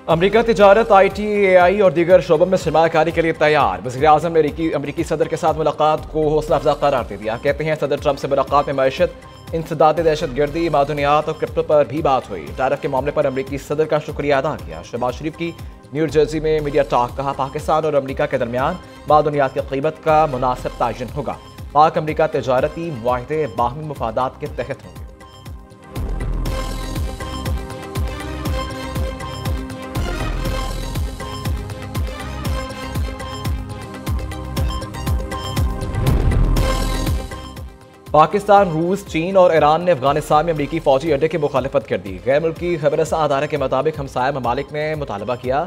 अमरीका तिजारत, IT, AI और दीगर शोबों में सरमायाकारी के लिए तैयार। वज़ीर-ए-आज़म ने अमरीकी सदर के साथ मुलाकात को हौसला अफजा करार दे दिया। कहते हैं सदर ट्रंप से मुलाकात में मईशत, इंसदाद दहशतगर्दी, मादनियात और क्रिप्टो पर भी बात हुई। टैरिफ के मामले पर अमरीकी सदर का शुक्रिया अदा किया। शहबाज शरीफ की न्यू जर्सी में मीडिया टॉक, कहा पाकिस्तान और अमरीका के दरमियान मादनियात की कीमत का मुनासिब तयन होगा। पाक अमरीका तजारती मुआहदे बाहमी मुफादात के तहत होंगे। पाकिस्तान, रूस, चीन और ईरान ने अफगानिस्तान में अमरीकी फौजी अड्डे की मुखालफत कर दी। गैर मुल्की खबरसां अदारे के मुताबिक हमसाया ममालिक ने मुतालबा किया,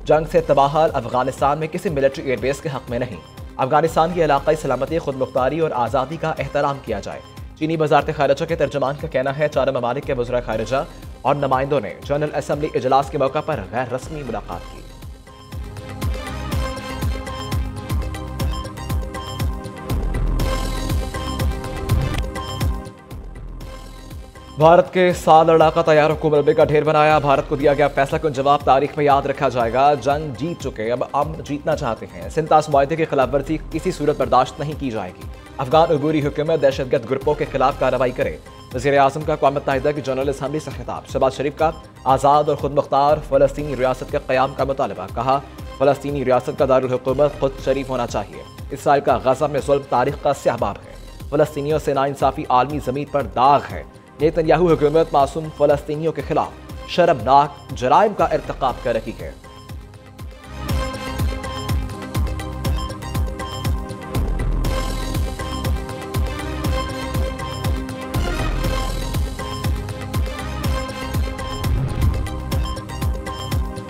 जंग से तबाहल अफगानिस्तान में किसी मिलिट्री एयरबेस के हक में नहीं। अफगानिस्तान की इलाकाई सलामती, खुद मुख्तारी और आज़ादी का एहतराम किया जाए। चीनी वजारत खारजा के तर्जमान का कहना है चारों ममालिक के वज़रा खारजा और नुमाइंदों ने जनरल असम्बली इजलास के मौका पर गैर रस्मी मुलाकात की। भारत के साल लड़ाका तैयारों को मलबे का ढेर बनाया। भारत को दिया गया फैसला का जवाब तारीख में याद रखा जाएगा। जंग जीत चुके, अब हम जीतना चाहते हैं। सिंतास मुआहदे की खिलाफ वर्जी किसी सूरत बर्दाश्त नहीं की जाएगी। अफगान उबूरी हुकूमत दहशतगर्द ग्रुपों के खिलाफ कार्रवाई करे। वज़ीर-ए-आज़म का अक़वाम मुत्तहिदा की जनरल असम्बली से खिताब। शहबाज शरीफ का आज़ाद और खुद मुख्तार फ़लस्तीनी रियासत के क़याम का मुतालबा, कहा फ़लस्तीनी रियासत का दारुल हुकूमत खुद शरीफ होना चाहिए। इसराइल का गज़ा में ज़ुल्म तारीख का स्याह बाब है। फ़लस्तीनियों से नाइंसाफ़ी आलमी ज़मीन पर दाग है। नेतन्याहू हुकूमत मासूम फ़लस्तीनियों के खिलाफ शर्मनाक जराइम का इर्तिकाब कर रही है।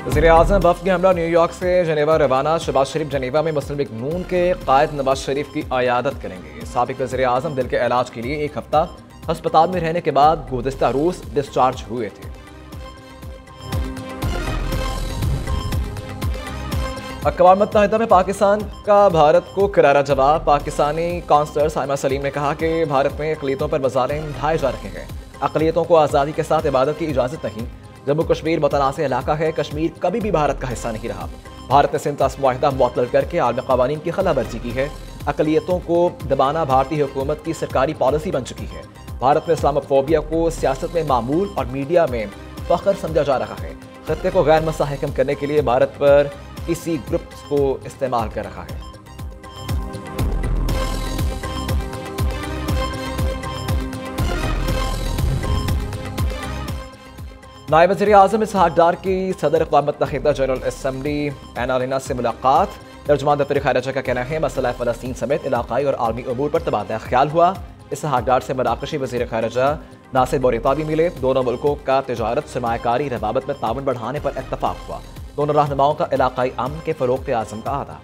वज़ीर-ए-आज़म वफ़द के हमला न्यूयॉर्क से जेनेवा रवाना। शहबाज शरीफ जेनेवा में मुस्लिम लीग नून के कायद नवाज शरीफ की अयादत करेंगे। साबिक़ वज़ीर-ए-आज़म दिल के इलाज के लिए एक हफ्ता अस्पताल में रहने के बाद गुज़िश्ता रोज़ डिस्चार्ज हुए थे। अक़वाम मुत्तहिदा में पाकिस्तान का भारत को करारा जवाब। पाकिस्तानी काउंसलर साइमा सलीम ने कहा कि भारत में अक़लियतों पर मज़ालिम ढाए जा रहे हैं। अक़लियतों को आज़ादी के साथ इबादत की इजाज़त नहीं। जम्मू कश्मीर मुतनाज़ इलाका है। कश्मीर कभी भी भारत का हिस्सा नहीं रहा। भारत ने सिंतास मुआहिदा मुअत्तल करके आलमी क़वानीन की खिलाफवर्जी की है। अक़लियतों को दबाना भारतीय हुकूमत की सरकारी पॉलिसी बन चुकी है। भारत में इस्लामोफोबिया को सियासत में मामूल और मीडिया में फ़ख्र समझा जा रहा है। खत्ते को गैर मुस्तहकम करने के लिए भारत पर किसी ग्रुप्स को इस्तेमाल कर रहा है। नायब वज़ीर-ए-आज़म इसहाक़ डार की सदर अक़वाम मुत्तहिदा जनरल असम्बली एना लीना से मुलाकात। तर्जुमान दफ्तर खारजा का कहना है मसला फ़लस्तीन समेत इलाक़ाई और आलमी अमूर पर तबादला ख्याल हुआ। इसहाक़ डार से मराकशी वज़ीर खारजा नासिर बोरिता भी मिले। दोनों मुल्कों का तिजारत, सरमायाकारी, रवाबत में ताउन बढ़ाने पर इत्तफ़ाक़ हुआ। दोनों रहनुमाओं का इलाक़ाई अमन के फ़रोग़ के आज़म का आदा।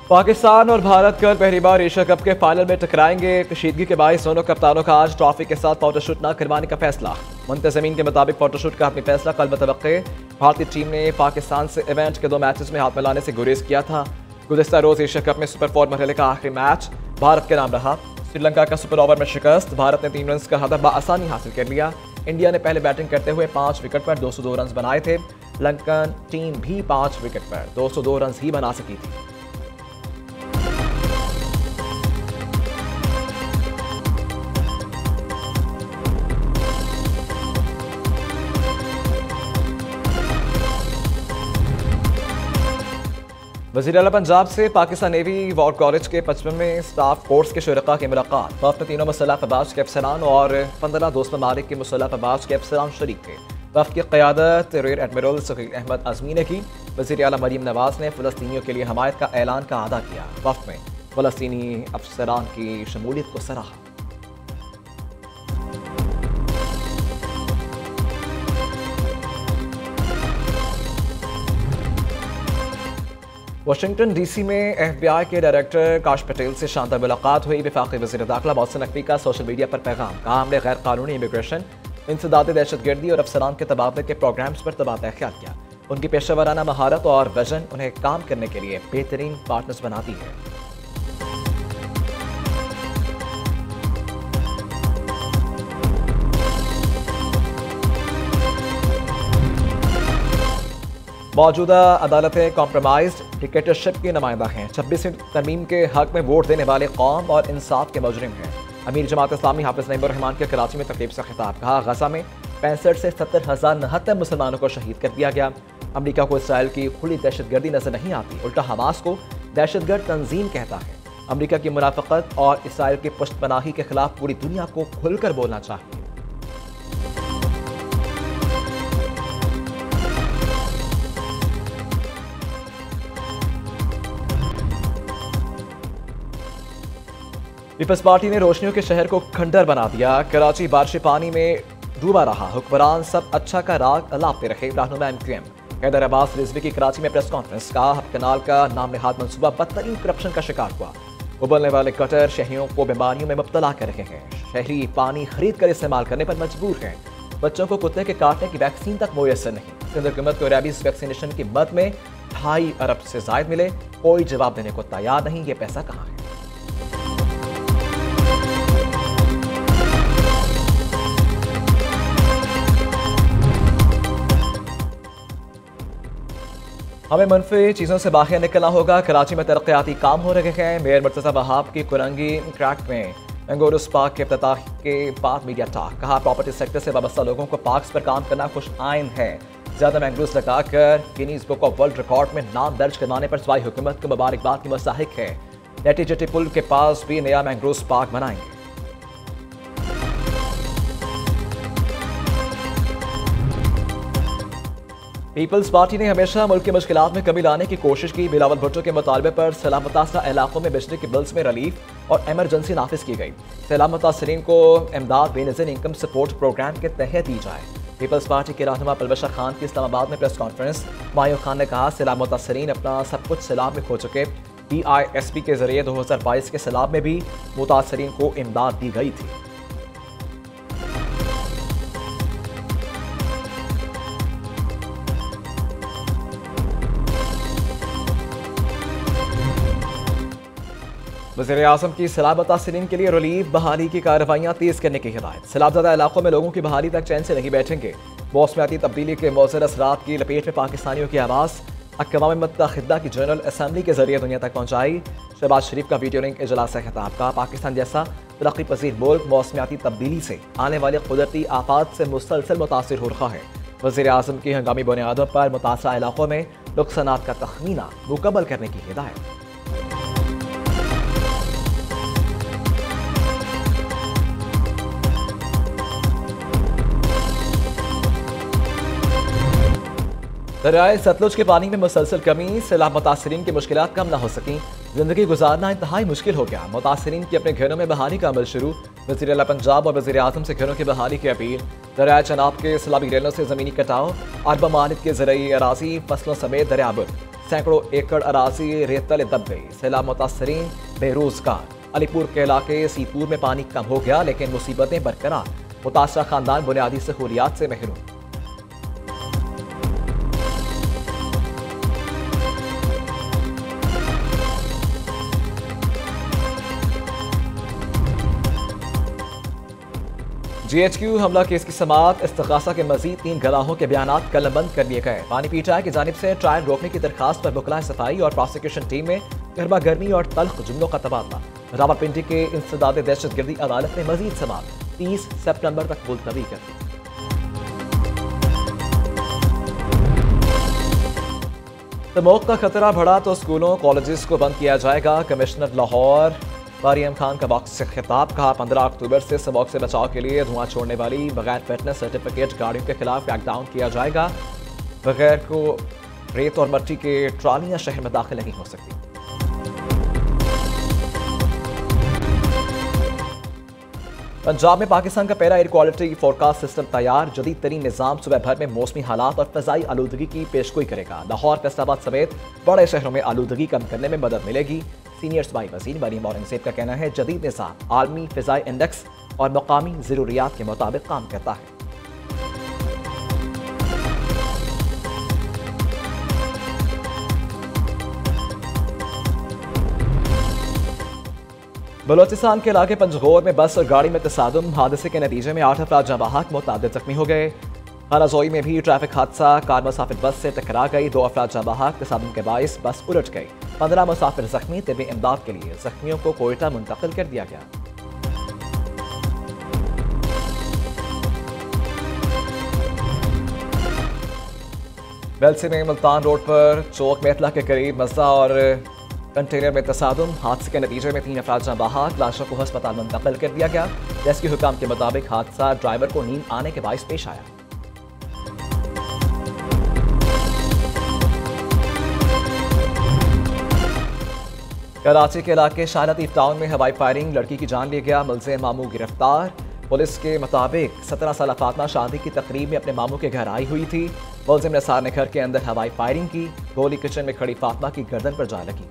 पाकिस्तान और भारत कल पहली बार एशिया कप के फाइनल में टकराएंगे। कशीदगी के बायस दोनों कप्तानों का आज ट्रॉफी के साथ फोटोशूट न करवाने का फैसला। मुंतज़मीन के मुताबिक फोटोशूट का अपनी फैसला कल मुतवक्के। भारतीय टीम ने पाकिस्तान से इवेंट के 2 मैचेस में हाथ मिलाने से गुरेज किया था। गुज़िश्ता रोज़ एशिया कप में सुपर 4 मरहले का आखिरी मैच भारत के नाम रहा। श्रीलंका का सुपर ओवर में शिकस्त। भारत ने 3 रन का हदफ बआसानी हासिल कर लिया। इंडिया ने पहले बैटिंग करते हुए 5 विकेट पर 202 रन बनाए थे। लंकन टीम भी 5 विकेट पर 202 रन ही बना सकी थी। वज़ीर आला पंजाब से पाकिस्तान नेवी वॉर कॉलेज के 55वें स्टाफ कोर्स के शुरका की मुलाकात। वफ़द में तीनों मुसल्लह अफवाज के अफसरान और 15 दोस्त ममालिक के मुसल्लह अफवाज के अफसरान शरीक थे। वफ़द की क़यादत रियर एडमिरल सग़ीर अहमद आज़मी ने की। वज़ीर आला मरीम नवाज़ ने फ़लस्तीनियों के लिए हमायत का ऐलान का अदा किया। वफ़द में फ़लस्तीनी अफसरान की शमूलियत को सराहा। वाशिंगटन डीसी में FBI के डायरेक्टर काश पटेल से शानदार मुलाकात हुई। वफाकी वज़ीर दाखिला मोहसिन नकवी का सोशल मीडिया पर पैगाम, कहा हमने गैर कानूनी इमिग्रेशन, इंसदाद दहशतगर्दी और अफसरान के तबादले के प्रोग्राम्स पर तबादला ख्याल किया। उनकी पेशा वाराना महारत और विजन उन्हें काम करने के लिए बेहतरीन पार्टनर्स बनाती है। मौजूदा अदालतें कॉम्प्रोमाइज्ड डिक्टेटरशिप की नुमाइंदा हैं। 26वीं तरमीम के हक में वोट देने वाले कौम और इंसाफ के मुजरिम हैं। अमीर जमात इस्लामी हाफिज नईमुर रहमान के कराची में तकरीब से खिताब। कहा, गजा में 65 से 70,069 मुसलमानों को शहीद कर दिया गया। अमरीका को इसराइल की खुली दहशतगर्दी नजर नहीं आती, उल्टा हमास को दहशतगर्द तंजीम कहता है। अमरीका की मुनाफिकत और इसराइल की पुश्तपनाही के खिलाफ पूरी दुनिया को खुलकर बोलना चाहिए। पीपल्स पार्टी ने रोशनियों के शहर को खंडर बना दिया। कराची बारिश पानी में डूबा रहा। हुक्मरान सब अच्छा का राग लापते रहे। रहनुमा MQM हैदर अब्बास रिजवी की कराची में प्रेस कॉन्फ्रेंस। कहा, हब कनाल का नाम नेहाद मंसूबा बदतरीन करप्शन का शिकार हुआ। उबलने वाले कटर शहरियों को बीमारियों में मुब्तला कर रहे हैं। शहरी पानी खरीद कर इस्तेमाल करने पर मजबूर हैं। बच्चों को कुत्ते के काटने की वैक्सीन तक मुयसर नहीं। सिंध हुकूमत को रेबीज वैक्सीनेशन की मद में 2.5 अरब से जायद मिले, कोई जवाब देने को तैयार नहीं। ये पैसा कहाँ है? हमें मनफी चीज़ों से बाहर निकलना होगा। कराची में तरक्याती काम हो रहे हैं। मेयर मुर्तज़ा वहाब की कुरंगी ट्रैक में मैंगोरोस पार्क के इफ्तिताह के बाद मीडिया टॉक। कहा, प्रॉपर्टी सेक्टर से वाबस्ता लोगों को पार्क्स पर काम करना खुश आइन है। ज़्यादा मैंग्रोव्स लगाकर Guinness book of world record में नाम दर्ज करवाने पर सूबाई हुकूमत को मुबारकबाद की मुस्तहिक है। नेटी जेटी पुल के पास भी नया मैंग्रोव्स पार्क बनाएंगे। पीपल्स पार्टी ने हमेशा मुल्क की मुश्किलात में कमी लाने की कोशिश की। बिलावल भुट्टो के मुतालबे पर सैलाब मुतासरा इलाकों में बिजली के बिल्स में रिलीफ और एमरजेंसी नाफिज की गई। सैलाब मुतासरीन को इमदाद बेनज़ीर इनकम सपोर्ट प्रोग्राम के तहत दी जाए। पीपल्स पार्टी के रहनुमा पलवशा खान की इस्लामाबाद में प्रेस कॉन्फ्रेंस। मायूब खान ने कहा, सैलाब मुतासरीन अपना सब कुछ सैलाब में खो चुके। PISP के जरिए 2022 के सैलाब में भी मुतासरीन को इमदाद दी गई थी। वज़ीर-ए-आज़म की सैलाब मुतासरीन के लिए रिलीफ बहाली की कार्रवाइयाँ तेज करने की हिदायत। सैलाबज़दा इलाकों में लोगों की बहाली तक चैन से नहीं बैठेंगे। मौसमियाती तब्दीली के मौजूदा असरात की लपेट में पाकिस्तानियों की आवाज़ अक़वाम मुत्तहिदा की जनरल असम्बली के जरिए दुनिया तक पहुँचाई। शहबाज शरीफ का वीडियो लिंक इजलास से खिताब। का पाकिस्तान जैसा तरक्की पजीर मुल्क मौसमियाती तब्दीली से आने वाले कुदरती आफात से मुसलसल मुतासिर हो रहा है। वज़ीर-ए-आज़म की हंगामी बुनियादों पर मुतासरा इलाकों में नुकसानात का तखमीना मुकम्मल करने की हिदायत। दरियाए सतलुज के पानी में मुसलसल कमी। सैलाब मुतासरीन की मुश्किलात कम न हो सकी। जिंदगी गुजारना इंतहाई मुश्किल हो गया। मुतासरीन की अपने घरों में बहाली का अमल शुरू। वज़ीर आला पंजाब और वज़ीर-ए-आज़म से घरों की बहाली की अपील। दरियाए चनाब के सैलाबी रेलों से ज़मीनी कटाव। अरब ममालिक के ज़राई अराजी फसलों समेत दरियाबुर। सैकड़ों एकड़ अराजी रेत तले दब गई। सैलाब मुतासरीन बेरोजगार। अलीपुर के इलाके सीपुर में पानी कम हो गया, लेकिन मुसीबतें बरकरार। मुतासरा खानदान बुनियादी सहूलियात से महरूम। GHQ हमला केस की समाअत। इस्तग़ासा के मजीद 3 गवाहों के बयानात कलमबंद कर लिए गए। पानी पीटीआई की जानिब से ट्रायल रोकने की दरखास्त पर मुकला सफाई और प्रोसिक्यूशन टीम में गर्मा गर्मी और तल्ख जुमलों का तबादला। रावलपिंडी के इंसदाद दहशतगर्दी अदालत ने मजीद समाअत 30 सितंबर तक मुलतवी कर दी। तमोक का खतरा बढ़ा तो स्कूलों कॉलेजेस को बंद किया जाएगा। कमिश्नर लाहौर मरियम खान का वक्त से खिताब। कहा, 15 अक्टूबर से स्मॉग से बचाव के लिए धुआं छोड़ने वाली बगैर फिटनेस सर्टिफिकेट गाड़ियों के खिलाफ क्रैकडाउन किया जाएगा। बगैर को रेत और मट्टी के ट्रालियां शहर में दाखिल नहीं हो सकती। पंजाब में पाकिस्तान का पहला एयर क्वालिटी फोरकास्ट सिस्टम तैयार। जदीद तरीन निज़ाम सुबह भर में मौसमी हालात और फ़ज़ाई आलूदगी की पेशगोई करेगा। लाहौर, फैसलाबाद समेत बड़े शहरों में आलूदगी कम करने में मदद मिलेगी। सीनियर सूबाई वज़ीर मरीम औरंगज़ेब का कहना है, जदीद निज़ाम आलमी फ़िज़ाई इंडेक्स और मकामी ज़रूरियात के मुताबिक काम करता है। बलोचिस्तान के इलाके पंजगोर में बस और गाड़ी में तसादुम। हादसे के नतीजे में 8 अफराद जाँ बहक, मुतअद्दिद जख्मी हो गए। खानाजोई में भी ट्रैफिक हादसा, कार मुसाफिर बस से टकरा गई, 2 अफराद जाँ बहक, तसादम के बाइस बस उलट गई, 15 मुसाफिर जख्मी, तिब्बी इमदाद के लिए जख्मियों को कोयटा मुंतकिल कर दिया गया। वेल्सी में मुल्तान रोड पर चौक मेतला के करीब मज़दा और कंटेनर में तसादुम, हादसे के नतीजे में 3 अफराद जाँ बहक, लाशों को अस्पताल मुंतकिल कर दिया गया। रेस्क्यू हुकाम के मुताबिक हादसा ड्राइवर को नींद आने के बाइस पेश आया। कराची के इलाके शाह लतीफ टाउन में हवाई फायरिंग, लड़की की जान ले गया, मुलजिम मामू गिरफ्तार। पुलिस के मुताबिक 17 साल फातिमा शादी की तकरीब में अपने मामू के घर आई हुई थी। मुलजिम निसार ने घर के अंदर हवाई फायरिंग की, गोली किचन में खड़ी फातिमा की गर्दन पर जा लगी।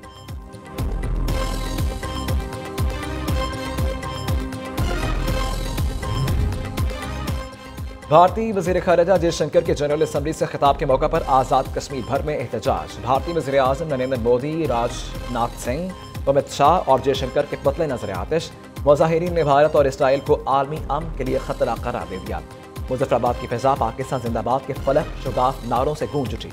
भारतीय वज़ीर ख़ारिजा जयशंकर के जनरल असम्बली से खिताब के मौके पर आज़ाद कश्मीर भर में एहतजाज। भारतीय वज़ीर आज़म नरेंद्र मोदी, राजनाथ सिंह, अमित शाह और जयशंकर के पुतले नजर आतिश। मुजाहिरीन ने भारत और इसराइल को आलमी अमन के लिए खतरा करार दे दिया। मुजफ्फराबाद की फिजा पाकिस्तान जिंदाबाद के फलक शुगाफ नारों से गूंज उठी।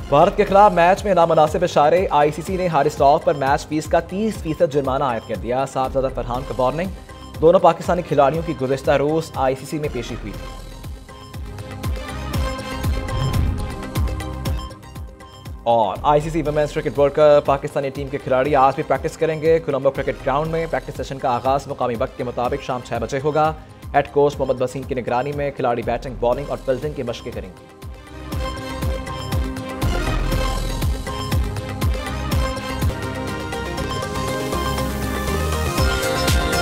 भारत के खिलाफ मैच में नामुनासिब इशारे, आईसीसी ने हारिस रऊफ पर मैच फीस का 30% जुर्माना आयद कर दिया। साहबजादा फरहान को वार्निंग। दोनों पाकिस्तानी खिलाड़ियों की गुज़िश्ता रोज आईसीसी में पेशी हुई थी। और ICC women's cricket world cup Pakistani team के खिलाड़ी आज भी प्रैक्टिस करेंगे। कोलंबो क्रिकेट ग्राउंड में प्रैक्टिस सेशन का आगाज मुकामी वक्त के मुताबिक शाम 6 बजे होगा। हेड कोच मोहम्मद वसीम की निगरानी में खिलाड़ी बैटिंग, बॉलिंग और फील्डिंग की मशकें करेंगे।